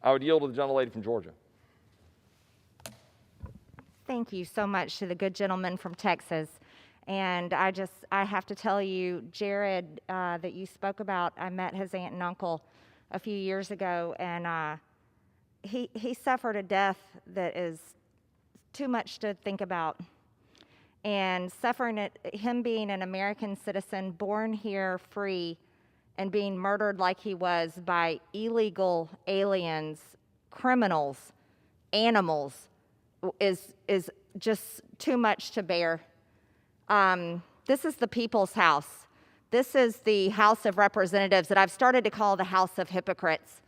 I would yield to the gentlelady from Georgia. Thank you so much to the good gentleman from Texas. And I have to tell you, Jared, that you spoke about, I met his aunt and uncle a few years ago, and he suffered a death that is too much to think about. And suffering it, him being an American citizen, born here free, and being murdered like he was by illegal aliens, criminals, animals, is just too much to bear. This is the people's house. This is the House of Representatives that I've started to call the House of Hypocrites.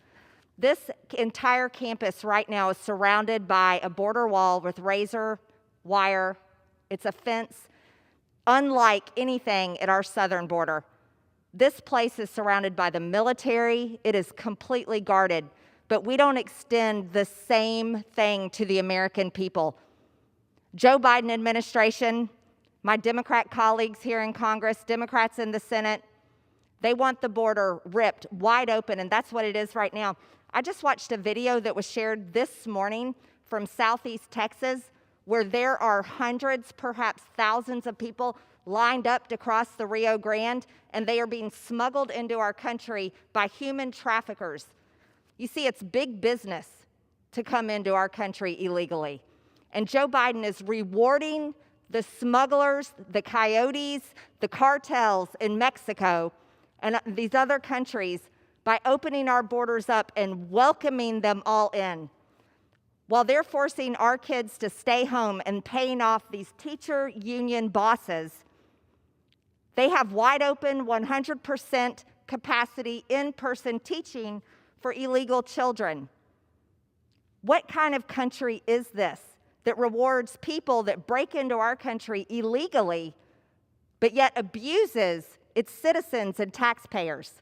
This entire campus right now is surrounded by a border wall with razor wire. It's a fence, unlike anything at our southern border. This place is surrounded by the military. It is completely guarded, but we don't extend the same thing to the American people. Joe Biden administration, my Democrat colleagues here in Congress, Democrats in the Senate, they want the border ripped wide open, and that's what it is right now. I just watched a video that was shared this morning from Southeast Texas, where there are hundreds, perhaps thousands of people lined up to cross the Rio Grande, and they are being smuggled into our country by human traffickers. You see, it's big business to come into our country illegally. And Joe Biden is rewarding the smugglers, the coyotes, the cartels in Mexico and these other countries by opening our borders up and welcoming them all in, while they're forcing our kids to stay home and paying off these teacher union bosses. They have wide open 100% capacity in-person teaching for illegal children. What kind of country is this that rewards people that break into our country illegally, but yet abuses its citizens and taxpayers?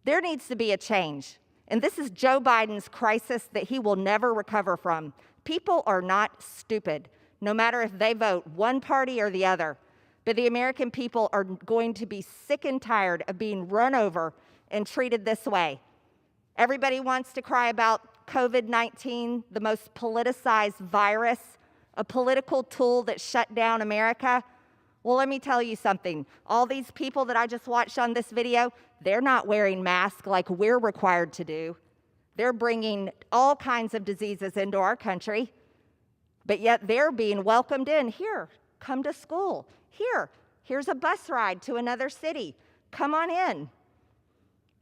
There needs to be a change. And this is Joe Biden's crisis that he will never recover from. People are not stupid, no matter if they vote one party or the other. But the American people are going to be sick and tired of being run over and treated this way. Everybody wants to cry about COVID-19, the most politicized virus, a political tool that shut down America. Well, let me tell you something. All these people that I just watched on this video, they're not wearing masks like we're required to do. They're bringing all kinds of diseases into our country, but yet they're being welcomed in. Here, come to school. Here's a bus ride to another city. Come on in.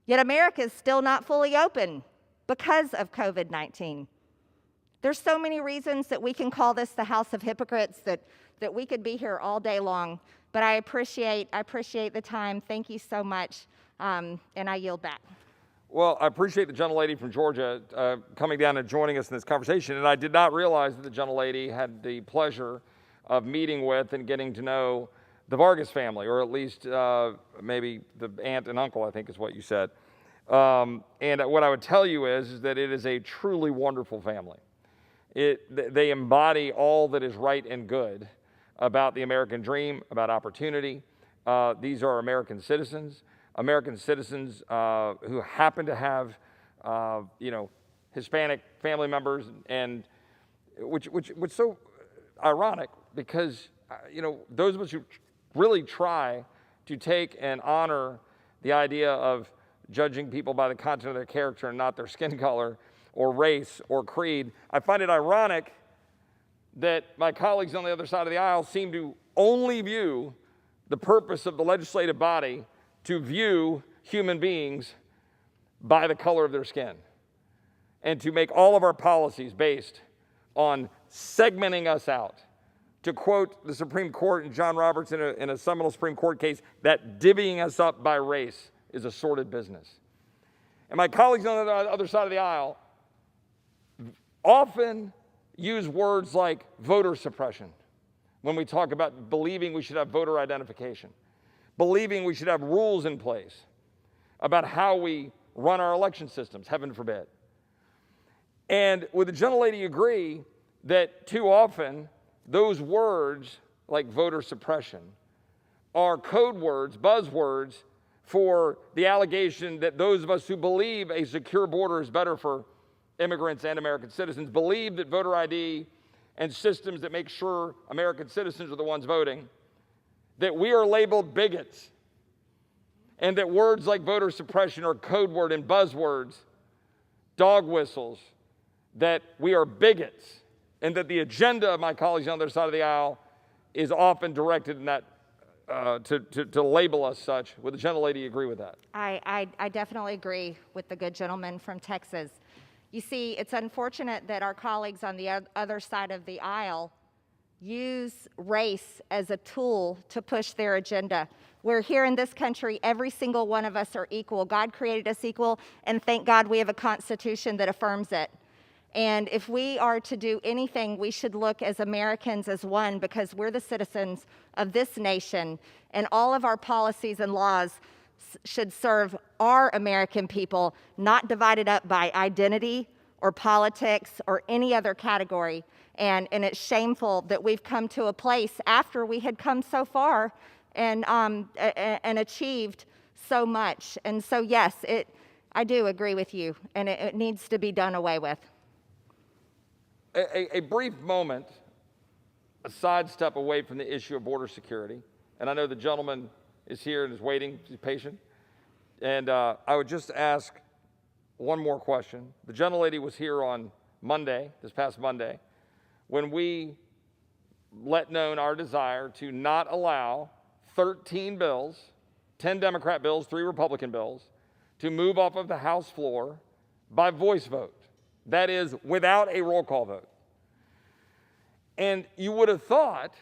Yet America is still not fully open because of COVID-19. There's so many reasons that we can call this the House of Hypocrites that we could be here all day long, but I appreciate the time. Thank you so much, and I yield back. Well, I appreciate the gentlelady from Georgia coming down and joining us in this conversation, and I did not realize that the gentlelady had the pleasure of meeting with and getting to know the Vargas family, or at least maybe the aunt and uncle, I think is what you said. And what I would tell you is that it is a truly wonderful family. They embody all that is right and good about the American dream, about opportunity. These are American citizens who happen to have, Hispanic family members, and which so ironic because, those of us who really try to take and honor the idea of judging people by the content of their character and not their skin color or race or creed, I find it ironic that my colleagues on the other side of the aisle seem to only view the purpose of the legislative body to view human beings by the color of their skin and to make all of our policies based on segmenting us out. To quote the Supreme Court and John Roberts in a seminal Supreme Court case, that divvying us up by race is a sordid business. And my colleagues on the other side of the aisle often use words like voter suppression when we talk about believing we should have voter identification, believing we should have rules in place about how we run our election systems, heaven forbid. And would the gentlelady agree that too often those words, like voter suppression, are code words, buzzwords, for the allegation that those of us who believe a secure border is better for immigrants and American citizens, believe that voter ID and systems that make sure American citizens are the ones voting, that we are labeled bigots, and that words like voter suppression are code word and buzzwords, dog whistles, that we are bigots, and that the agenda of my colleagues on the other side of the aisle is often directed in that to label us such. Would the gentlelady agree with that? I definitely agree with the good gentleman from Texas. You see, it's unfortunate that our colleagues on the other side of the aisle use race as a tool to push their agenda. We're here in this country, every single one of us are equal. God created us equal, and thank God we have a Constitution that affirms it. And if we are to do anything, we should look as Americans as one, because we're the citizens of this nation, and all of our policies and laws should serve our American people, not divided up by identity or politics or any other category. And it's shameful that we've come to a place after we had come so far and achieved so much. And so, yes, I do agree with you, and it needs to be done away with. A brief moment, a sidestep away from the issue of border security, and I know the gentleman is here and is waiting, he's patient, and I would just ask one more question. The gentlelady was here on Monday, this past Monday, when we let known our desire to not allow 13 bills, 10 Democrat bills, 3 Republican bills, to move off of the House floor by voice vote. That is, without a roll call vote. And you would have thought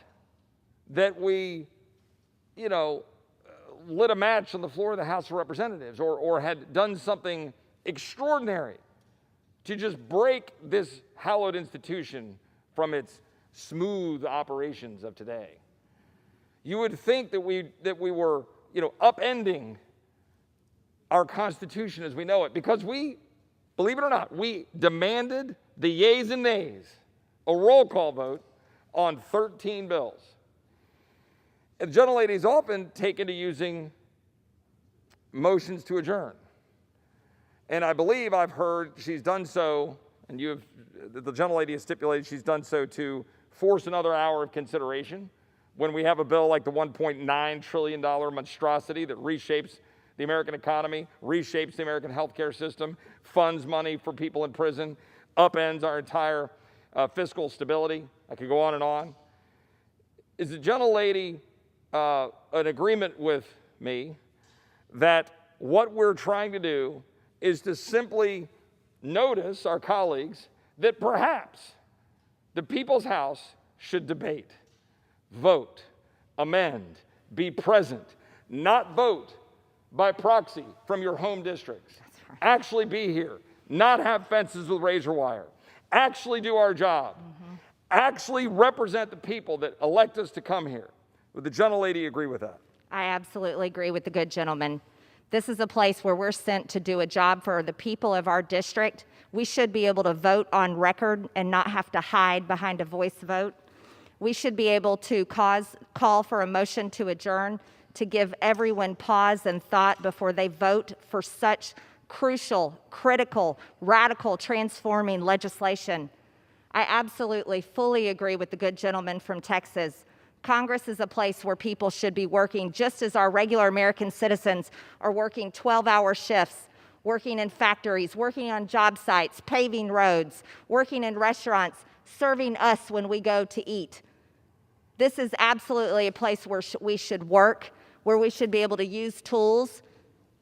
that we, lit a match on the floor of the House of Representatives or had done something extraordinary to just break this hallowed institution from its smooth operations of today. You would think that we were, upending our Constitution as we know it, because we, believe it or not, we demanded the yeas and nays, a roll call vote on 13 bills. And the gentlelady is often taken to using motions to adjourn. And I believe I've heard she's done so, and the gentlelady has stipulated she's done so to force another hour of consideration when we have a bill like the $1.9 trillion monstrosity that reshapes the American economy, reshapes the American healthcare system, funds money for people in prison, upends our entire fiscal stability. I could go on and on. Is the gentlelady in agreement with me that what we're trying to do is to simply notice our colleagues that perhaps the People's House should debate, vote, amend, be present, not vote by proxy from your home districts. Right. Actually be here, not have fences with razor wire, actually do our job, actually represent the people that elect us to come here. Would the gentlelady agree with that? I absolutely agree with the good gentleman. This is a place where we're sent to do a job for the people of our district. We should be able to vote on record and not have to hide behind a voice vote. We should be able to call for a motion to adjourn to give everyone pause and thought before they vote for such crucial, critical, radical, transforming legislation. I absolutely, fully agree with the good gentleman from Texas. Congress is a place where people should be working just as our regular American citizens are working 12-hour shifts, working in factories, working on job sites, paving roads, working in restaurants, serving us when we go to eat. This is absolutely a place where we should work, where we should be able to use tools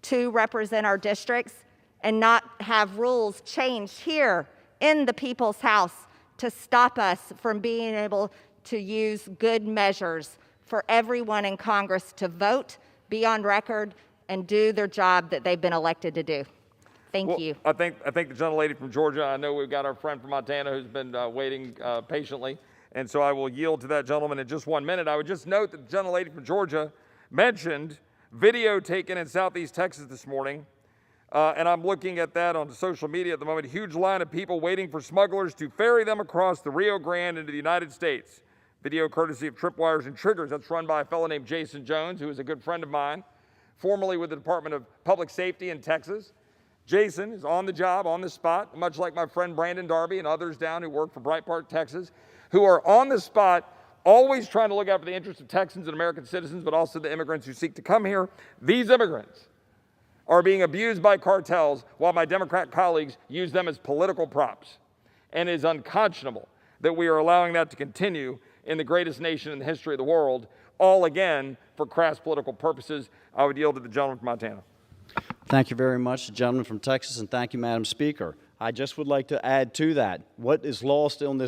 to represent our districts and not have rules changed here in the People's House to stop us from being able to use good measures for everyone in Congress to vote, be on record, and do their job that they've been elected to do. Thank you. I think the gentlelady from Georgia, I know we've got our friend from Montana who's been waiting patiently, and so I will yield to that gentleman in just 1 minute. I would just note that the gentlelady from Georgia mentioned video taken in Southeast Texas this morning, and I'm looking at that on social media at the moment. A huge line of people waiting for smugglers to ferry them across the Rio Grande into the United States. Video courtesy of Tripwires and Triggers. That's run by a fellow named Jason Jones, who is a good friend of mine, formerly with the Department of Public Safety in Texas. Jason is on the job, on the spot, much like my friend Brandon Darby and others down who work for Bright Park, Texas, who are on the spot, always trying to look out for the interests of Texans and American citizens, but also the immigrants who seek to come here. These immigrants are being abused by cartels while my Democrat colleagues use them as political props. And it is unconscionable that we are allowing that to continue in the greatest nation in the history of the world, all again for crass political purposes. I would yield to the gentleman from Montana. Thank you very much, the gentleman from Texas, and thank you, Madam Speaker. I just would like to add to that, what is lost in this